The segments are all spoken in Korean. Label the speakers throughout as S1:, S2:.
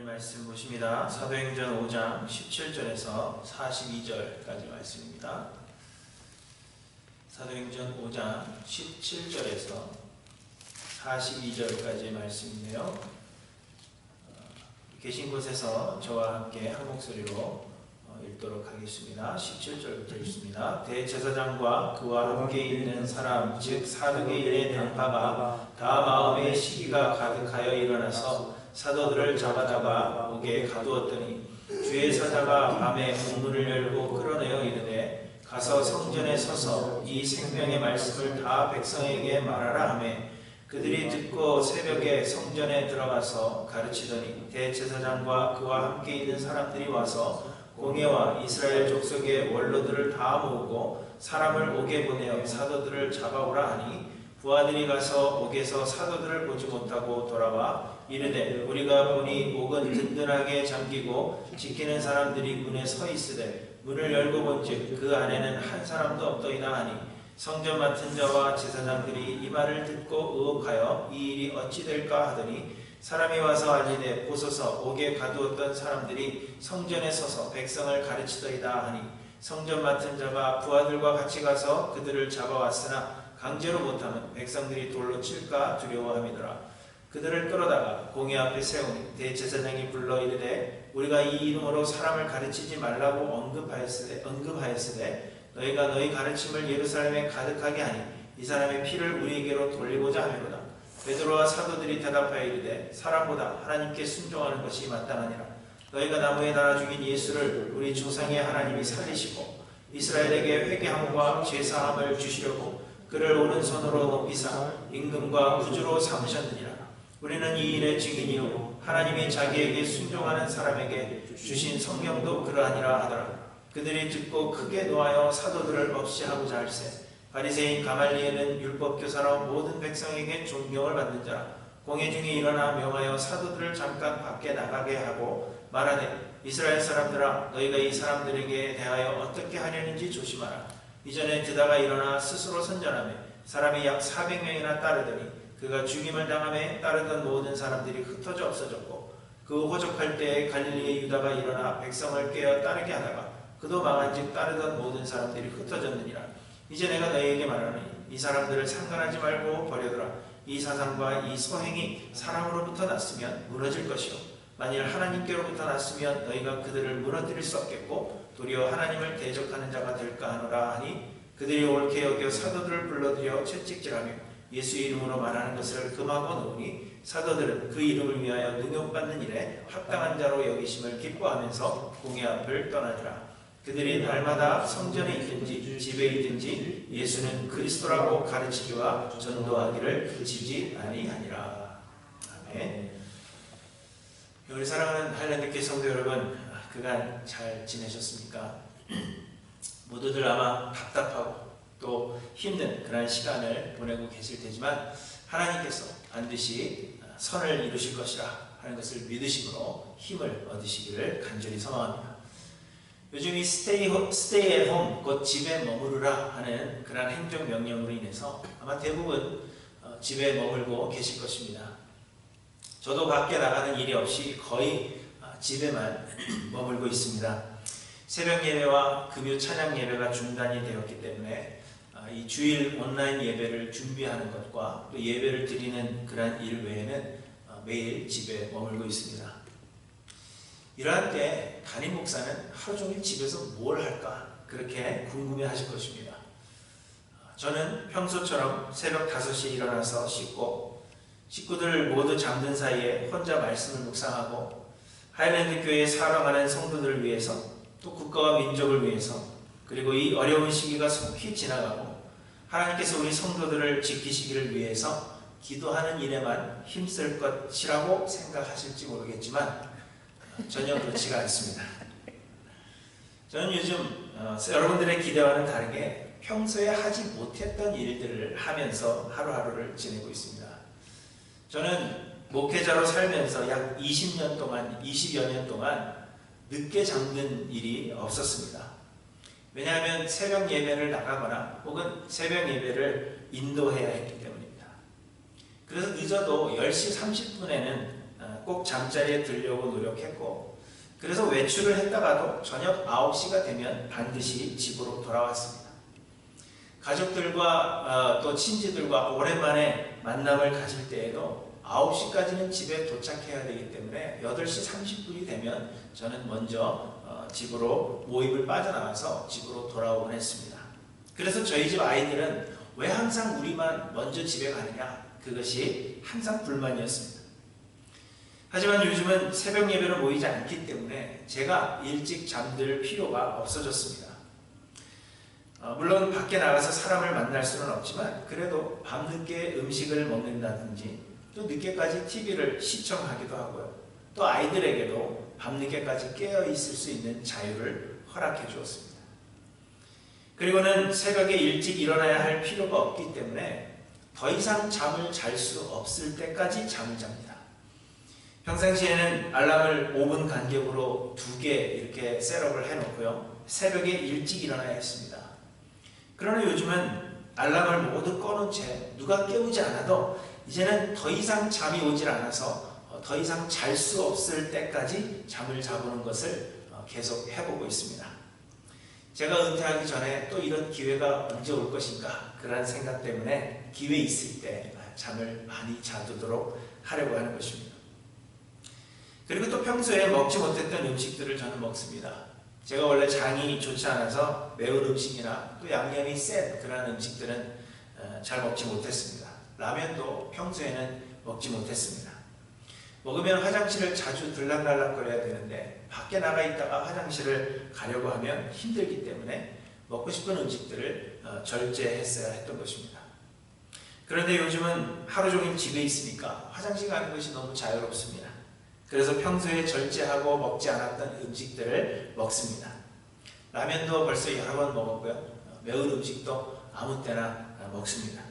S1: 말씀 보십니다. 사도행전 5장 17절에서 42절까지 말씀입니다. 사도행전 5장 17절에서 42절까지의 말씀인데요. 계신 곳에서 저와 함께 한 목소리로 읽도록 하겠습니다. 17절부터 읽습니다. 대제사장과 그와 함께 있는 사람 즉 사독의 일에 당파가 다 마음의 시기가 가득하여 일어나서 사도들을 잡아다가 옥에 가두었더니 주의 사자가 밤에 문문을 열고 끌어내어 이르되 가서 성전에 서서 이 생명의 말씀을 다 백성에게 말하라 하매 그들이 듣고 새벽에 성전에 들어가서 가르치더니 대제사장과 그와 함께 있는 사람들이 와서 공회와 이스라엘 족속의 원로들을 다 모으고 사람을 옥에 보내어 사도들을 잡아오라 하니 부하들이 가서 옥에서 사도들을 보지 못하고 돌아와 이르되 우리가 보니 옥은 든든하게 잠기고 지키는 사람들이 문에 서 있으되 문을 열고 본즉 그 안에는 한 사람도 없더이다 하니 성전 맡은 자와 제사장들이 이 말을 듣고 의혹하여 이 일이 어찌 될까 하더니 사람이 와서 알리되 보소서 옥에 가두었던 사람들이 성전에 서서 백성을 가르치더이다 하니 성전 맡은 자가 부하들과 같이 가서 그들을 잡아왔으나 강제로 못하면 백성들이 돌로 칠까 두려워함이더라. 그들을 끌어다가 공회 앞에 세우니 대제사장이 불러 이르되 우리가 이 이름으로 사람을 가르치지 말라고 언급하였으되 너희가 너희 가르침을 예루살렘에 가득하게 하니 이 사람의 피를 우리에게로 돌리고자 하미로다. 베드로와 사도들이 대답하여 이르되 사람보다 하나님께 순종하는 것이 마땅하니라. 너희가 나무에 달아 죽인 예수를 우리 조상의 하나님이 살리시고 이스라엘에게 회개함과 제사함을 주시려고 그를 오른손으로 높이사 임금과 구주로 삼으셨느니라. 우리는 이 일의 증인이요 하나님이 자기에게 순종하는 사람에게 주신 성령도 그러하니라 하더라. 그들이 듣고 크게 노하여 사도들을 없이 하고자 할세 바리새인 가말리엘은 율법교사로 모든 백성에게 존경을 받는 자라. 공회 중에 일어나 명하여 사도들을 잠깐 밖에 나가게 하고 말하되 이스라엘 사람들아 너희가 이 사람들에게 대하여 어떻게 하려는지 조심하라. 이전에 드다가 일어나 스스로 선전하며 사람이 약 400명이나 따르더니 그가 죽임을 당하며 따르던 모든 사람들이 흩어져 없어졌고 그 호적할 때에 갈릴리의 유다가 일어나 백성을 깨어 따르게 하다가 그도 망한즉 따르던 모든 사람들이 흩어졌느니라. 이제 내가 너희에게 말하노니 이 사람들을 상관하지 말고 버려두라. 이 사상과 이 소행이 사람으로부터 났으면 무너질 것이요 만일 하나님께로부터 났으면 너희가 그들을 무너뜨릴 수 없겠고 도리어 하나님을 대적하는 자가 될까 하노라 하니 그들이 옳게 여겨 사도들을 불러들여 채찍질하며 예수의 이름으로 말하는 것을 금하고 놓으니 사도들은 그 이름을 위하여 능욕받는 일에 합당한 자로 여기심을 기뻐하면서 공회 앞을 떠나니라. 그들이 날마다 성전에 있든지 집에 있든지 예수는 그리스도라고 가르치기와 전도하기를 그치지 아니하니라. 아멘. 우리 사랑하는 하일랜드교회 성도 여러분, 그간 잘 지내셨습니까? 모두들 아마 답답하고 또 힘든 그런 시간을 보내고 계실 테지만 하나님께서 반드시 선을 이루실 것이라 하는 것을 믿으심으로 힘을 얻으시기를 간절히 소망합니다. 요즘 이 stay at home, 곧 집에 머무르라 하는 그런 행정명령으로 인해서 아마 대부분 집에 머물고 계실 것입니다. 저도 밖에 나가는 일이 없이 거의 집에만 머물고 있습니다. 새벽 예배와 금요 찬양 예배가 중단이 되었기 때문에 이 주일 온라인 예배를 준비하는 것과 또 예배를 드리는 그런 일 외에는 매일 집에 머물고 있습니다. 이러한 때 담임 목사는 하루 종일 집에서 뭘 할까 그렇게 궁금해 하실 것입니다. 저는 평소처럼 새벽 5시에 일어나서 씻고 식구들 모두 잠든 사이에 혼자 말씀을 묵상하고 하일랜드 교회에 사랑하는 성도들을 위해서 또 국가와 민족을 위해서 그리고 이 어려운 시기가 속히 지나가고 하나님께서 우리 성도들을 지키시기를 위해서 기도하는 일에만 힘쓸 것이라고 생각하실지 모르겠지만 전혀 그렇지가 않습니다. 저는 요즘 여러분들의 기대와는 다르게 평소에 하지 못했던 일들을 하면서 하루하루를 지내고 있습니다. 저는 목회자로 살면서 약 20년 동안, 20여 년 동안 늦게 잠든 일이 없었습니다. 왜냐하면 새벽 예배를 나가거나 혹은 새벽 예배를 인도해야 했기 때문입니다. 그래서 늦어도 10시 30분에는 꼭 잠자리에 들려고 노력했고, 그래서 외출을 했다가도 저녁 9시가 되면 반드시 집으로 돌아왔습니다. 가족들과 또 친지들과 오랜만에 만남을 가질 때에도 9시까지는 집에 도착해야 되기 때문에 8시 30분이 되면 저는 먼저 집으로 모임을 빠져나와서 집으로 돌아오곤 했습니다. 그래서 저희 집 아이들은 왜 항상 우리만 먼저 집에 가느냐, 그것이 항상 불만이었습니다. 하지만 요즘은 새벽 예배로 모이지 않기 때문에 제가 일찍 잠들 필요가 없어졌습니다. 물론 밖에 나가서 사람을 만날 수는 없지만 그래도 밤늦게 음식을 먹는다든지 또 늦게까지 TV를 시청하기도 하고요. 또 아이들에게도 밤늦게까지 깨어 있을 수 있는 자유를 허락해 주었습니다. 그리고는 새벽에 일찍 일어나야 할 필요가 없기 때문에 더 이상 잠을 잘 수 없을 때까지 잠을 잡니다. 평상시에는 알람을 5분 간격으로 2개 이렇게 셋업을 해놓고요. 새벽에 일찍 일어나야 했습니다. 그러나 요즘은 알람을 모두 꺼놓은 채 누가 깨우지 않아도 이제는 더 이상 잠이 오질 않아서 더 이상 잘 수 없을 때까지 잠을 자보는 것을 계속 해보고 있습니다. 제가 은퇴하기 전에 또 이런 기회가 언제 올 것인가, 그런 생각 때문에 기회 있을 때 잠을 많이 자두도록 하려고 하는 것입니다. 그리고 또 평소에 먹지 못했던 음식들을 저는 먹습니다. 제가 원래 장이 좋지 않아서 매운 음식이나 또 양념이 센 그런 음식들은 잘 먹지 못했습니다. 라면도 평소에는 먹지 못했습니다. 먹으면 화장실을 자주 들락날락거려야 되는데 밖에 나가 있다가 화장실을 가려고 하면 힘들기 때문에 먹고 싶은 음식들을 절제했어야 했던 것입니다. 그런데 요즘은 하루 종일 집에 있으니까 화장실 가는 것이 너무 자유롭습니다. 그래서 평소에 절제하고 먹지 않았던 음식들을 먹습니다. 라면도 벌써 여러 번 먹었고요. 매운 음식도 아무 때나 먹습니다.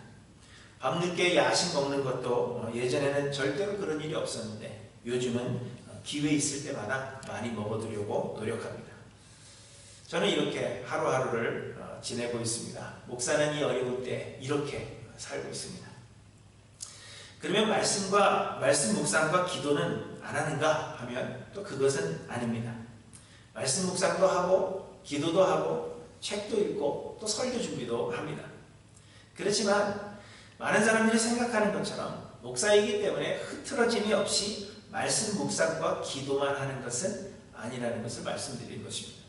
S1: 밤늦게 야식 먹는 것도 예전에는 절대로 그런 일이 없었는데 요즘은 기회 있을 때마다 많이 먹어두려고 노력합니다. 저는 이렇게 하루하루를 지내고 있습니다. 목사는 이 어려울 때 이렇게 살고 있습니다. 그러면 말씀 묵상과 기도는 안 하는가 하면 또 그것은 아닙니다. 말씀 묵상도 하고 기도도 하고 책도 읽고 또 설교 준비도 합니다. 그렇지만 많은 사람들이 생각하는 것처럼 목사이기 때문에 흐트러짐이 없이 말씀 묵상과 기도만 하는 것은 아니라는 것을 말씀드린 것입니다.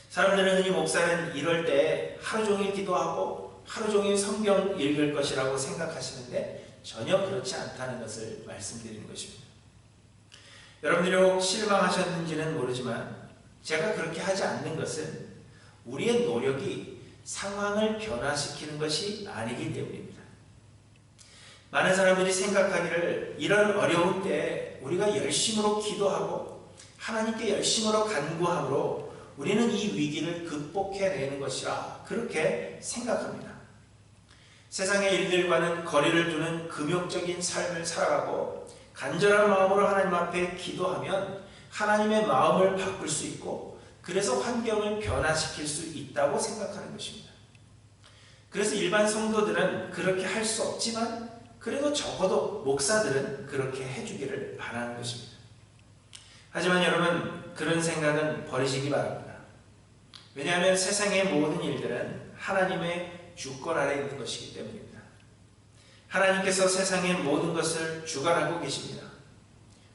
S1: 사람들은 흔히 목사는 이럴 때 하루 종일 기도하고 하루 종일 성경 읽을 것이라고 생각하시는데 전혀 그렇지 않다는 것을 말씀드리는 것입니다. 여러분들이 혹 실망하셨는지는 모르지만 제가 그렇게 하지 않는 것은 우리의 노력이 상황을 변화시키는 것이 아니기 때문입니다. 많은 사람들이 생각하기를 이런 어려운 때에 우리가 열심으로 기도하고 하나님께 열심으로 간구함으로 우리는 이 위기를 극복해내는 것이라 그렇게 생각합니다. 세상의 일들과는 거리를 두는 금욕적인 삶을 살아가고 간절한 마음으로 하나님 앞에 기도하면 하나님의 마음을 바꿀 수 있고 그래서 환경을 변화시킬 수 있다고 생각하는 것입니다. 그래서 일반 성도들은 그렇게 할 수 없지만 그래도 적어도 목사들은 그렇게 해주기를 바라는 것입니다. 하지만 여러분, 그런 생각은 버리시기 바랍니다. 왜냐하면 세상의 모든 일들은 하나님의 주권 아래 있는 것이기 때문입니다. 하나님께서 세상의 모든 것을 주관하고 계십니다.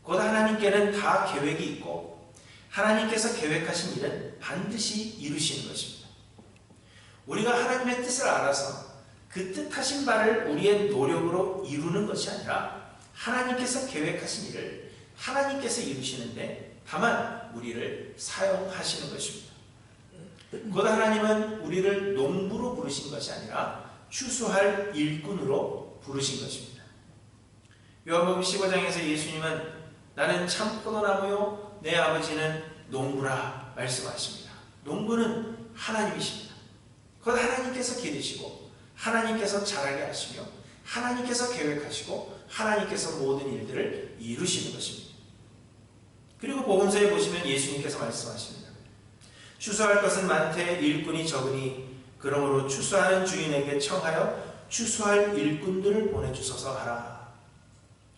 S1: 곧 하나님께는 다 계획이 있고 하나님께서 계획하신 일은 반드시 이루시는 것입니다. 우리가 하나님의 뜻을 알아서 그 뜻하신 바를 우리의 노력으로 이루는 것이 아니라 하나님께서 계획하신 일을 하나님께서 이루시는데 다만 우리를 사용하시는 것입니다. 곧 하나님은 우리를 농부로 부르신 것이 아니라 추수할 일꾼으로 부르신 것입니다. 요한복음 15장에서 예수님은 나는 참 포도나무요 내 아버지는 농부라 말씀하십니다. 농부는 하나님이십니다. 곧 하나님께서 기르시고 하나님께서 자라게 하시며 하나님께서 계획하시고 하나님께서 모든 일들을 이루시는 것입니다. 그리고 복음서에 보시면 예수님께서 말씀하십니다. 추수할 것은 많되 일꾼이 적으니 그러므로 추수하는 주인에게 청하여 추수할 일꾼들을 보내주소서 하라.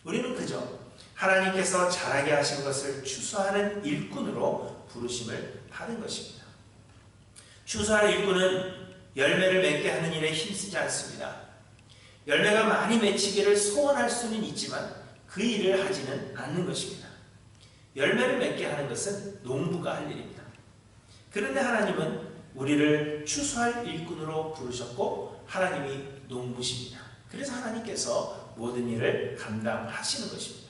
S1: 우리는 그저 하나님께서 잘하게 하신 것을 추수하는 일꾼으로 부르심을 받은 것입니다. 추수할 일꾼은 열매를 맺게 하는 일에 힘쓰지 않습니다. 열매가 많이 맺히기를 소원할 수는 있지만 그 일을 하지는 않는 것입니다. 열매를 맺게 하는 것은 농부가 할 일입니다. 그런데 하나님은 우리를 추수할 일꾼으로 부르셨고 하나님이 농부십니다. 그래서 하나님께서 모든 일을 감당하시는 것입니다.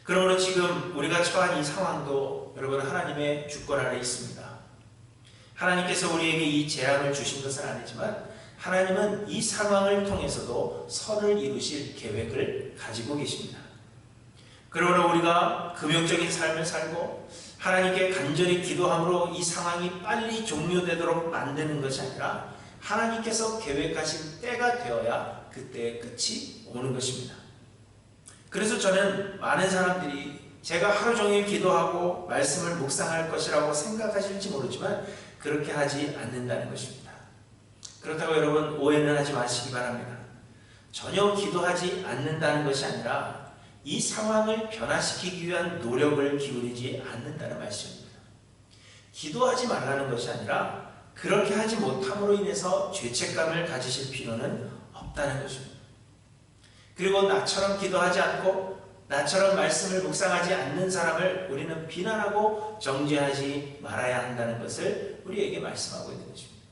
S1: 그러므로 지금 우리가 처한 이 상황도 여러분 하나님의 주권 아래 있습니다. 하나님께서 우리에게 이 재앙을 주신 것은 아니지만 하나님은 이 상황을 통해서도 선을 이루실 계획을 가지고 계십니다. 그러므로 우리가 금욕적인 삶을 살고 하나님께 간절히 기도함으로 이 상황이 빨리 종료되도록 만드는 것이 아니라 하나님께서 계획하신 때가 되어야 그때의 끝이 오는 것입니다. 그래서 저는 많은 사람들이 제가 하루 종일 기도하고 말씀을 묵상할 것이라고 생각하실지 모르지만 그렇게 하지 않는다는 것입니다. 그렇다고 여러분 오해는 하지 마시기 바랍니다. 전혀 기도하지 않는다는 것이 아니라 이 상황을 변화시키기 위한 노력을 기울이지 않는다는 말씀입니다. 기도하지 말라는 것이 아니라 그렇게 하지 못함으로 인해서 죄책감을 가지실 필요는 없다는 것입니다. 그리고 나처럼 기도하지 않고 나처럼 말씀을 묵상하지 않는 사람을 우리는 비난하고 정죄하지 말아야 한다는 것을 우리에게 말씀하고 있는 것입니다.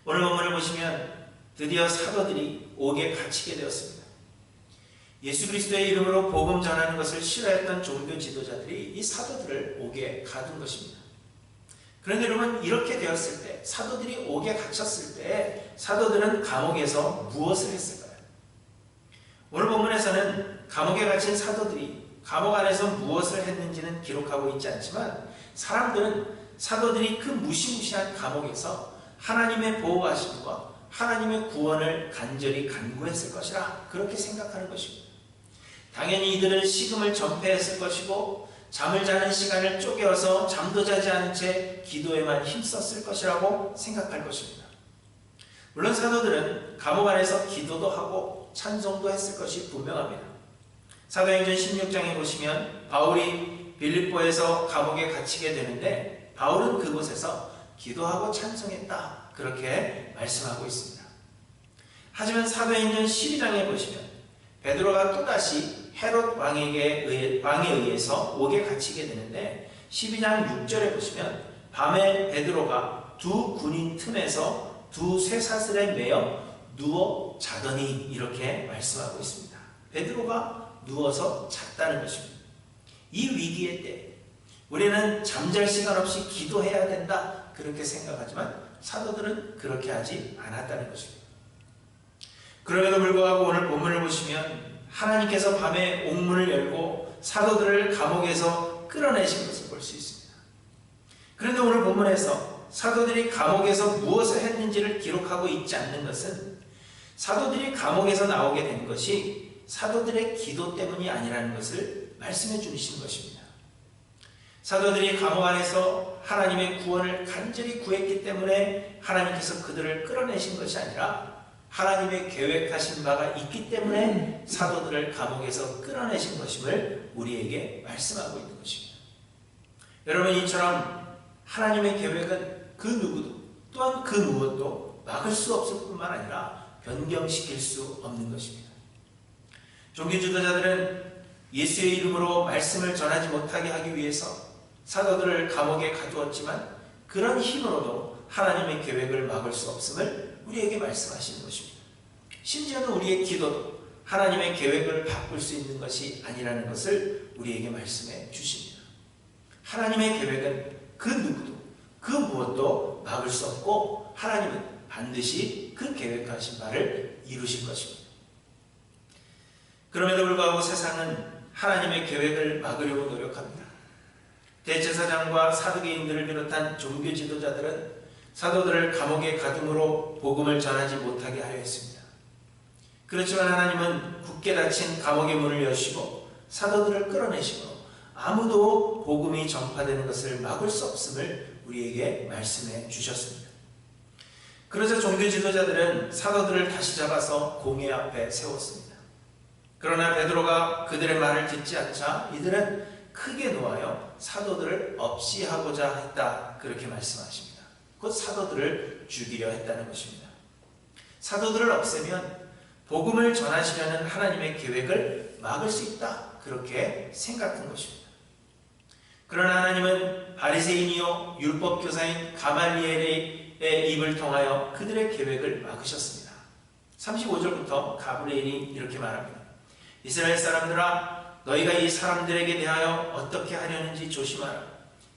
S1: 오늘 본문을 보시면 드디어 사도들이 옥에 갇히게 되었습니다. 예수 그리스도의 이름으로 복음 전하는 것을 싫어했던 종교 지도자들이 이 사도들을 옥에 가둔 것입니다. 그런데 여러분 이렇게 되었을 때 사도들이 옥에 갇혔을 때 사도들은 감옥에서 무엇을 했을까요? 오늘 본문에서는 감옥에 갇힌 사도들이 감옥 안에서 무엇을 했는지는 기록하고 있지 않지만 사람들은 사도들이 그 무시무시한 감옥에서 하나님의 보호하심과 하나님의 구원을 간절히 간구했을 것이라 그렇게 생각하는 것입니다. 당연히 이들은 식음을 전폐했을 것이고 잠을 자는 시간을 쪼개어서 잠도 자지 않은 채 기도에만 힘썼을 것이라고 생각할 것입니다. 물론 사도들은 감옥 안에서 기도도 하고 찬송도 했을 것이 분명합니다. 사도행전 16장에 보시면 바울이 빌립보에서 감옥에 갇히게 되는데 바울은 그곳에서 기도하고 찬송했다 그렇게 말씀하고 있습니다. 하지만 사도행전 12장에 보시면 베드로가 또다시 헤롯 왕에 의해서 옥에 갇히게 되는데 12장 6절에 보시면 밤에 베드로가 두 군인 틈에서 두 쇠사슬에 매여 누워 자더니 이렇게 말씀하고 있습니다. 베드로가 누워서 잤다는 것입니다. 이 위기의 때 우리는 잠잘 시간 없이 기도해야 된다 그렇게 생각하지만 사도들은 그렇게 하지 않았다는 것입니다. 그럼에도 불구하고 오늘 본문을 보시면 하나님께서 밤에 옥문을 열고 사도들을 감옥에서 끌어내신 것을 볼 수 있습니다. 그런데 오늘 본문에서 사도들이 감옥에서 무엇을 했는지를 기록하고 있지 않는 것은 사도들이 감옥에서 나오게 된 것이 사도들의 기도 때문이 아니라는 것을 말씀해 주신 것입니다. 사도들이 감옥 안에서 하나님의 구원을 간절히 구했기 때문에 하나님께서 그들을 끌어내신 것이 아니라 하나님의 계획하신 바가 있기 때문에 사도들을 감옥에서 끌어내신 것임을 우리에게 말씀하고 있는 것입니다. 여러분 이처럼 하나님의 계획은 그 누구도 또한 그 무엇도 막을 수 없을 뿐만 아니라 변경시킬 수 없는 것입니다. 종교 지도자들은 예수의 이름으로 말씀을 전하지 못하게 하기 위해서 사도들을 감옥에 가두었지만 그런 힘으로도 하나님의 계획을 막을 수 없음을 우리에게 말씀하시는 것입니다. 심지어는 우리의 기도도 하나님의 계획을 바꿀 수 있는 것이 아니라는 것을 우리에게 말씀해 주십니다. 하나님의 계획은 그 누구도 그 무엇도 막을 수 없고 하나님은 반드시 그 계획하신 바를 이루실 것입니다. 그럼에도 불구하고 세상은 하나님의 계획을 막으려고 노력합니다. 대제사장과 사두개인들을 비롯한 종교 지도자들은 사도들을 감옥에 가둠으로 복음을 전하지 못하게 하려 했습니다. 그렇지만 하나님은 굳게 닫힌 감옥의 문을 여시고 사도들을 끌어내시고 아무도 복음이 전파되는 것을 막을 수 없음을 우리에게 말씀해 주셨습니다. 그러자 종교 지도자들은 사도들을 다시 잡아서 공회 앞에 세웠습니다. 그러나 베드로가 그들의 말을 듣지 않자 이들은 크게 노하여 사도들을 없이하고자 했다. 그렇게 말씀하십니다. 곧 사도들을 죽이려 했다는 것입니다. 사도들을 없애면 복음을 전하시려는 하나님의 계획을 막을 수 있다. 그렇게 생각한 것입니다. 그러나 하나님은 바리새인이요 율법 교사인 가말리엘의 입을 통하여 그들의 계획을 막으셨습니다. 35절부터 가브리엘이 이렇게 말합니다. 이스라엘 사람들아, 너희가 이 사람들에게 대하여 어떻게 하려는지 조심하라.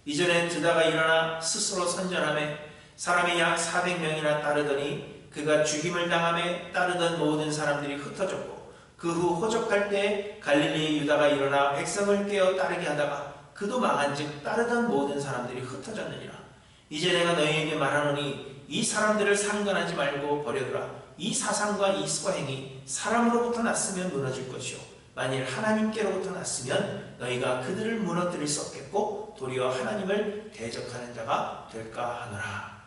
S1: 이전에 드다가 일어나 스스로 선전하며 사람이 약 400명이나 따르더니 그가 죽임을 당하며 따르던 모든 사람들이 흩어졌고 그 후 호적할 때 갈릴리의 유다가 일어나 백성을 깨어 따르게 하다가 그도 망한즉 따르던 모든 사람들이 흩어졌느니라. 이제 내가 너희에게 말하노니 이 사람들을 상관하지 말고 버려두라. 이 사상과 이 수행이 사람으로부터 났으면 무너질 것이요 만일 하나님께로부터 났으면 너희가 그들을 무너뜨릴 수 없겠고 도리어 하나님을 대적하는 자가 될까 하노라.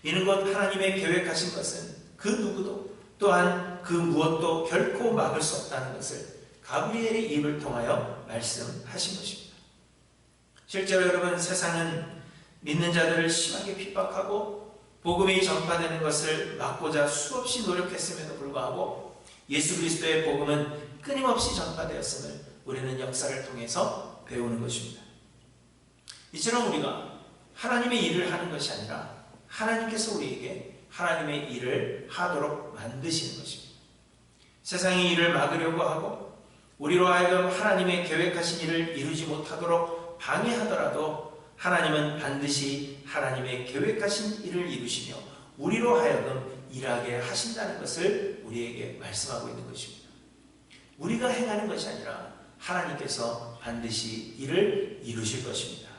S1: 이는 곧 하나님의 계획하신 것은 그 누구도 또한 그 무엇도 결코 막을 수 없다는 것을 가브리엘의 입을 통하여 말씀하신 것입니다. 실제로 여러분, 세상은 믿는 자들을 심하게 핍박하고 복음이 전파되는 것을 막고자 수없이 노력했음에도 불구하고 예수 그리스도의 복음은 끊임없이 전파되었음을 우리는 역사를 통해서 배우는 것입니다. 이처럼 우리가 하나님의 일을 하는 것이 아니라 하나님께서 우리에게 하나님의 일을 하도록 만드시는 것입니다. 세상의 일을 막으려고 하고 우리로 하여금 하나님의 계획하신 일을 이루지 못하도록 방해하더라도 하나님은 반드시 하나님의 계획하신 일을 이루시며 우리로 하여금 일하게 하신다는 것을 우리에게 말씀하고 있는 것입니다. 우리가 행하는 것이 아니라 하나님께서 반드시 일을 이루실 것입니다.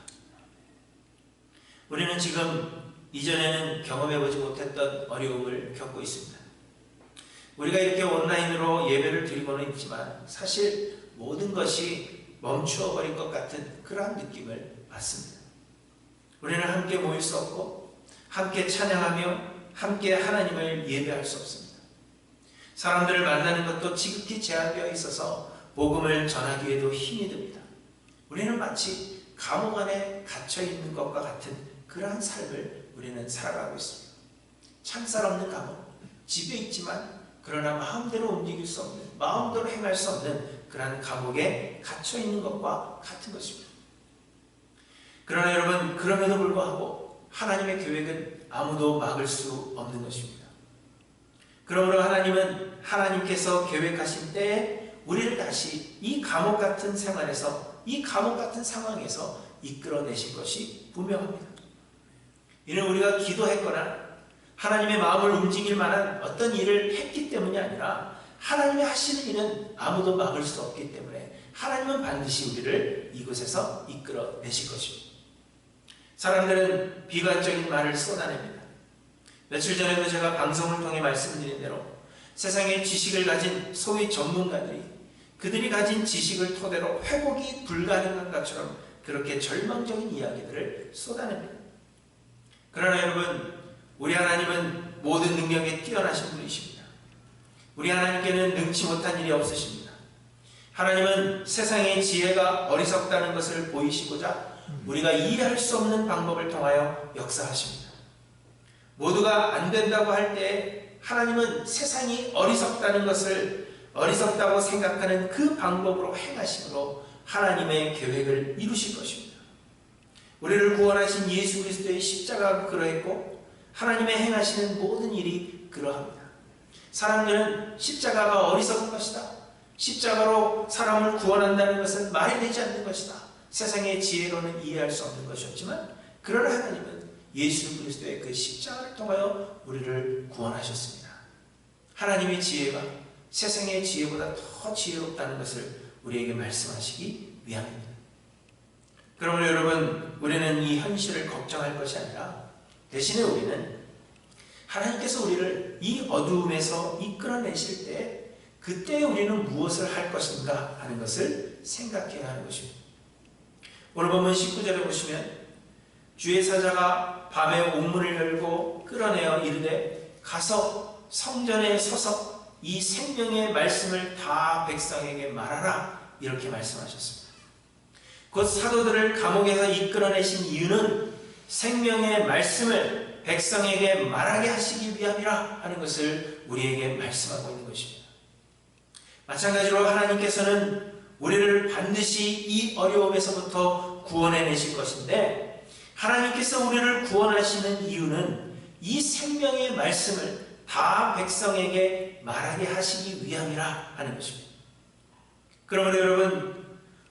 S1: 우리는 지금 이전에는 경험해보지 못했던 어려움을 겪고 있습니다. 우리가 이렇게 온라인으로 예배를 드리고는 있지만 사실 모든 것이 멈추어버린 것 같은 그러한 느낌을 받습니다. 우리는 함께 모일 수 없고 함께 찬양하며 함께 하나님을 예배할 수 없습니다. 사람들을 만나는 것도 지극히 제한되어 있어서 복음을 전하기에도 힘이 듭니다. 우리는 마치 감옥 안에 갇혀있는 것과 같은 그러한 삶을 우리는 살아가고 있습니다. 창살 없는 감옥, 집에 있지만 그러나 마음대로 움직일 수 없는, 마음대로 행할 수 없는 그러한 감옥에 갇혀있는 것과 같은 것입니다. 그러나 여러분, 그럼에도 불구하고 하나님의 계획은 아무도 막을 수 없는 것입니다. 그러므로 하나님은 하나님께서 계획하신 때에 우리를 다시 이 감옥 같은 생활에서, 이 감옥 같은 상황에서 이끌어내실 것이 분명합니다. 이는 우리가 기도했거나 하나님의 마음을 움직일 만한 어떤 일을 했기 때문이 아니라 하나님이 하시는 일은 아무도 막을 수 없기 때문에 하나님은 반드시 우리를 이곳에서 이끌어내실 것입니다. 사람들은 비관적인 말을 쏟아냅니다. 며칠 전에도 제가 방송을 통해 말씀드린 대로 세상의 지식을 가진 소위 전문가들이 그들이 가진 지식을 토대로 회복이 불가능한 것처럼 그렇게 절망적인 이야기들을 쏟아냅니다. 그러나 여러분, 우리 하나님은 모든 능력에 뛰어나신 분이십니다. 우리 하나님께는 능치 못한 일이 없으십니다. 하나님은 세상의 지혜가 어리석다는 것을 보이시고자 우리가 이해할 수 없는 방법을 통하여 역사하십니다. 모두가 안 된다고 할 때 하나님은 세상이 어리석다는 것을 어리석다고 생각하는 그 방법으로 행하심으로 하나님의 계획을 이루실 것입니다. 우리를 구원하신 예수 그리스도의 십자가가 그러했고 하나님의 행하시는 모든 일이 그러합니다. 사람들은 십자가가 어리석은 것이다. 십자가로 사람을 구원한다는 것은 말이 되지 않는 것이다. 세상의 지혜로는 이해할 수 없는 것이었지만 그러나 하나님은 예수 그리스도의 그 십자가를 통하여 우리를 구원하셨습니다. 하나님의 지혜가 세상의 지혜보다 더 지혜롭다는 것을 우리에게 말씀하시기 위함입니다. 그러므로 여러분, 우리는 이 현실을 걱정할 것이 아니라 대신에 우리는 하나님께서 우리를 이 어두움에서 이끌어내실 때 그때 우리는 무엇을 할 것인가 하는 것을 생각해야 하는 것입니다. 오늘 본문 19절에 보시면 주의 사자가 밤에 옥문을 열고 끌어내어 이르되 가서 성전에 서서 이 생명의 말씀을 다 백성에게 말하라 이렇게 말씀하셨습니다. 곧 사도들을 감옥에서 이끌어내신 이유는 생명의 말씀을 백성에게 말하게 하시기 위함이라 하는 것을 우리에게 말씀하고 있는 것입니다. 마찬가지로 하나님께서는 우리를 반드시 이 어려움에서부터 구원해내실 것인데, 하나님께서 우리를 구원하시는 이유는 이 생명의 말씀을 다 백성에게 말하게 하시기 위함이라 하는 것입니다. 그러므로 여러분,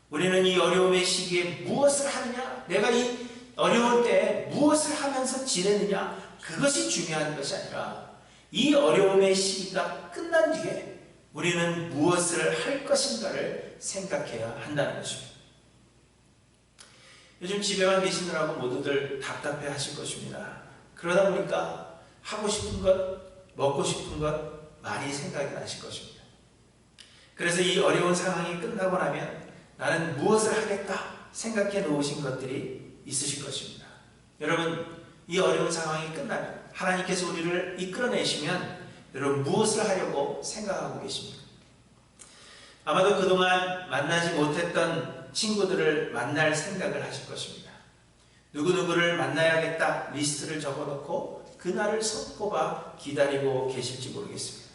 S1: 우리는 이 어려움의 시기에 무엇을 하느냐, 내가 이 어려울 때 무엇을 하면서 지내느냐, 그것이 중요한 것이 아니라 이 어려움의 시기가 끝난 뒤에 우리는 무엇을 할 것인가를 생각해야 한다는 것입니다. 요즘 집에만 계시느라고 모두들 답답해 하실 것입니다. 그러다 보니까 하고 싶은 것, 먹고 싶은 것 많이 생각이 나실 것입니다. 그래서 이 어려운 상황이 끝나고 나면 나는 무엇을 하겠다 생각해 놓으신 것들이 있으실 것입니다. 여러분, 이 어려운 상황이 끝나면, 하나님께서 우리를 이끌어내시면 여러분 무엇을 하려고 생각하고 계십니까? 아마도 그동안 만나지 못했던 친구들을 만날 생각을 하실 것입니다. 누구누구를 만나야겠다 리스트를 적어놓고 그날을 손꼽아 기다리고 계실지 모르겠습니다.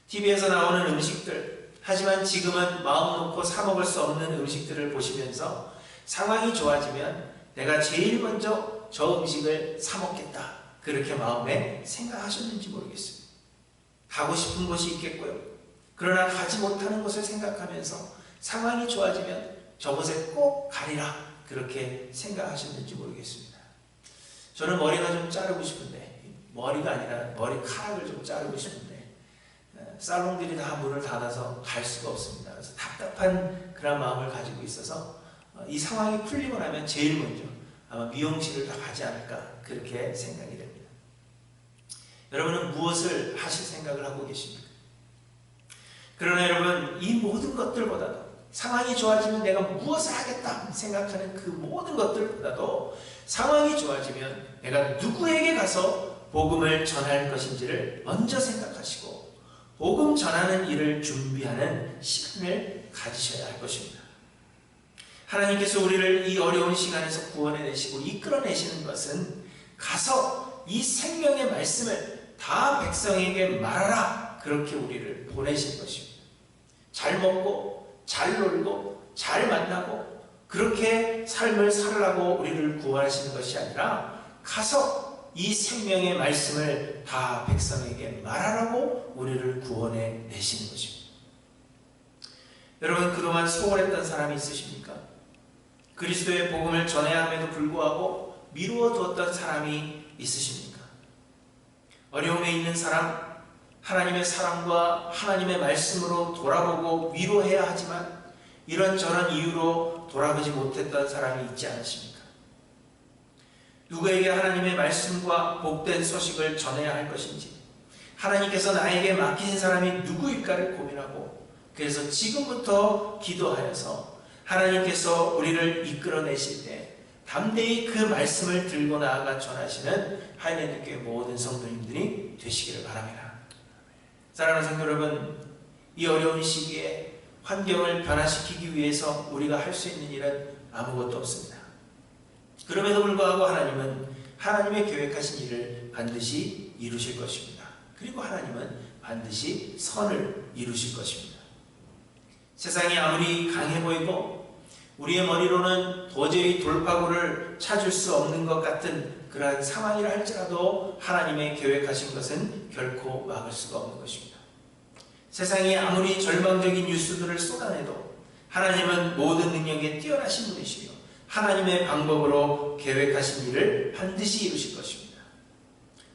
S1: TV에서 나오는 음식들, 하지만 지금은 마음 놓고 사 먹을 수 없는 음식들을 보시면서 상황이 좋아지면 내가 제일 먼저 저 음식을 사 먹겠다, 그렇게 마음에 생각하셨는지 모르겠습니다. 가고 싶은 곳이 있겠고요. 그러나 가지 못하는 곳을 생각하면서 상황이 좋아지면 저곳에 꼭 가리라, 그렇게 생각하셨는지 모르겠습니다. 저는 머리가 좀 자르고 싶은데, 머리가 아니라 머리카락을 좀 자르고 싶은데 살롱들이 다 문을 닫아서 갈 수가 없습니다. 그래서 답답한 그런 마음을 가지고 있어서 이 상황이 풀리고 나면 제일 먼저 아마 미용실을 다 가지 않을까, 그렇게 생각이 됩니다. 여러분은 무엇을 하실 생각을 하고 계십니까? 그러나 여러분, 이 모든 것들보다도, 상황이 좋아지면 내가 무엇을 하겠다 생각하는 그 모든 것들보다도 상황이 좋아지면 내가 누구에게 가서 복음을 전할 것인지를 먼저 생각하시고 복음 전하는 일을 준비하는 시간을 가지셔야 할 것입니다. 하나님께서 우리를 이 어려운 시간에서 구원해내시고 이끌어내시는 것은 가서 이 생명의 말씀을 다 백성에게 말하라, 그렇게 우리를 보내신 것입니다. 잘 먹고 잘 놀고 잘 만나고 그렇게 삶을 살라고 우리를 구원하시는 것이 아니라 가서 이 생명의 말씀을 다 백성에게 말하라고 우리를 구원해 내시는 것입니다. 여러분, 그동안 소홀했던 사람이 있으십니까? 그리스도의 복음을 전해야 함에도 불구하고 미루어 두었던 사람이 있으십니까? 어려움에 있는 사람, 하나님의 사랑과 하나님의 말씀으로 돌아보고 위로해야 하지만 이런저런 이유로 돌아보지 못했던 사람이 있지 않으십니까? 누구에게 하나님의 말씀과 복된 소식을 전해야 할 것인지, 하나님께서 나에게 맡기신 사람이 누구일까를 고민하고, 그래서 지금부터 기도하여서 하나님께서 우리를 이끌어내실 때 담대히 그 말씀을 들고 나아가 전하시는 하이랜드교회 모든 성도님들이 되시기를 바랍니다. 사랑하는 성도 여러분, 이 어려운 시기에 환경을 변화시키기 위해서 우리가 할 수 있는 일은 아무것도 없습니다. 그럼에도 불구하고 하나님은 하나님의 계획하신 일을 반드시 이루실 것입니다. 그리고 하나님은 반드시 선을 이루실 것입니다. 세상이 아무리 강해 보이고 우리의 머리로는 도저히 돌파구를 찾을 수 없는 것 같은 그러한 상황이라 할지라도 하나님의 계획하신 것은 결코 막을 수가 없는 것입니다. 세상이 아무리 절망적인 뉴스들을 쏟아내도 하나님은 모든 능력에 뛰어나신 분이시며 하나님의 방법으로 계획하신 일을 반드시 이루실 것입니다.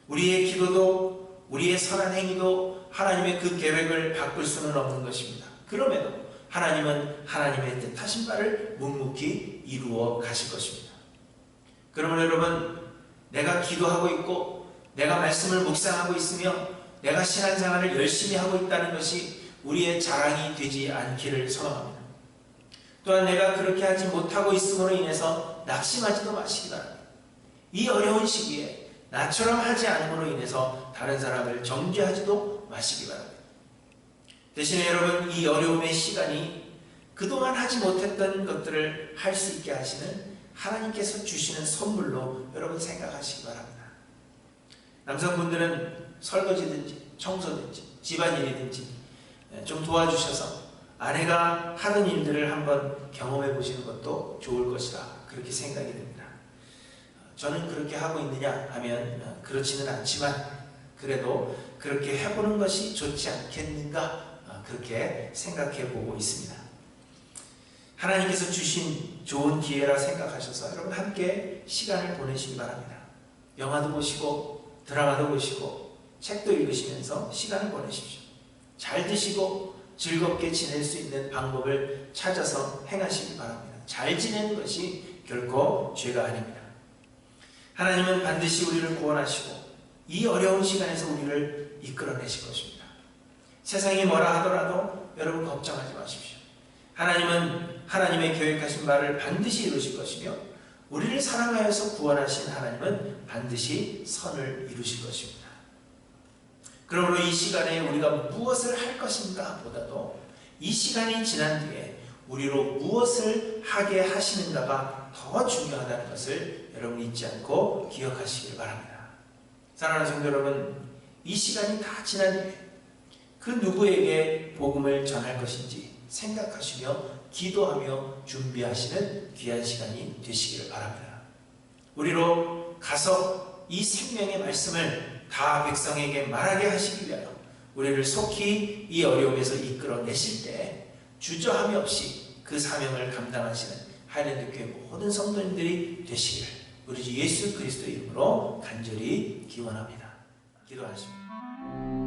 S1: 우리의 기도도 우리의 선한 행위도 하나님의 그 계획을 바꿀 수는 없는 것입니다. 그럼에도 하나님은 하나님의 뜻하신 바를 묵묵히 이루어 가실 것입니다. 그러므로 여러분, 내가 기도하고 있고 내가 말씀을 묵상하고 있으며 내가 신앙생활을 열심히 하고 있다는 것이 우리의 자랑이 되지 않기를 소망합니다. 또한 내가 그렇게 하지 못하고 있음으로 인해서 낙심하지도 마시기 바랍니다. 이 어려운 시기에 나처럼 하지 않음으로 인해서 다른 사람을 정죄하지도 마시기 바랍니다. 대신에 여러분, 이 어려움의 시간이 그동안 하지 못했던 것들을 할 수 있게 하시는 하나님께서 주시는 선물로 여러분 생각하시기 바랍니다. 남성분들은 설거지든지 청소든지 집안일이든지 좀 도와주셔서 아내가 하는 일들을 한번 경험해 보시는 것도 좋을 것이다, 그렇게 생각이 됩니다. 저는 그렇게 하고 있느냐 하면 그렇지는 않지만 그래도 그렇게 해보는 것이 좋지 않겠는가, 그렇게 생각해 보고 있습니다. 하나님께서 주신 좋은 기회라 생각하셔서 여러분 함께 시간을 보내시기 바랍니다. 영화도 보시고 드라마도 보시고 책도 읽으시면서 시간을 보내십시오. 잘 드시고 즐겁게 지낼 수 있는 방법을 찾아서 행하시기 바랍니다. 잘 지내는 것이 결코 죄가 아닙니다. 하나님은 반드시 우리를 구원하시고 이 어려운 시간에서 우리를 이끌어내실 것입니다. 세상이 뭐라 하더라도 여러분 걱정하지 마십시오. 하나님은 하나님의 계획하신 바를 반드시 이루실 것이며 우리를 사랑하여서 구원하신 하나님은 반드시 선을 이루실 것입니다. 그러므로 이 시간에 우리가 무엇을 할 것인가 보다도 이 시간이 지난 뒤에 우리로 무엇을 하게 하시는가가 더 중요하다는 것을 여러분 잊지 않고 기억하시길 바랍니다. 사랑하는 성도 여러분, 이 시간이 다 지난 뒤에 그 누구에게 복음을 전할 것인지 생각하시며 기도하며 준비하시는 귀한 시간이 되시기를 바랍니다. 우리로 가서 이 생명의 말씀을 다 백성에게 말하게 하시기 위하여 우리를 속히 이 어려움에서 이끌어내실 때 주저함이 없이 그 사명을 감당하시는 하이랜드 교회 모든 성도님들이 되시기를 우리 주 예수 그리스도 이름으로 간절히 기원합니다. 기도하십니다.